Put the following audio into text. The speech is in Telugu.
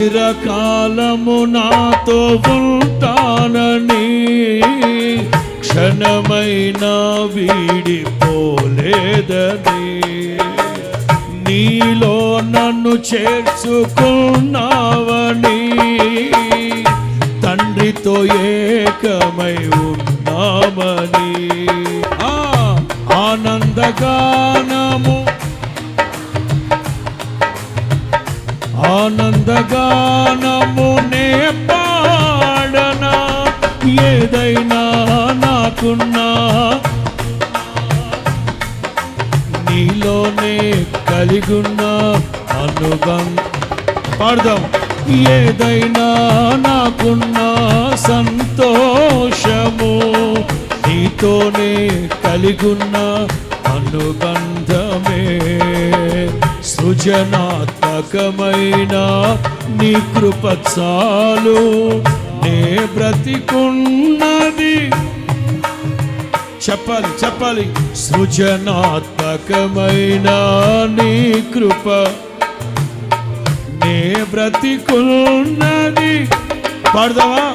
చిరకాలము నాతో ఉంటానని క్షణమైనా వీడిపోలేదని నీలో నన్ను చేర్చుకున్నావని తండ్రితో ఏకమై ఉన్నామని ఆనందగానము నే పాడనా ఏదైనా నాకున్నా నీలోనే కలిగున్నా పాడదాం ఏదైనా నాకున్నా సంతోషము నీతోనే కలిగున్న అనుబంధమే సృజనాత్మకమైన నీ కృప చాలు నే బ్రతికున్నది చెప్పాలి సృజనాత్మకమైన నీ కృప నే బ్రతికున్నది పాడదామా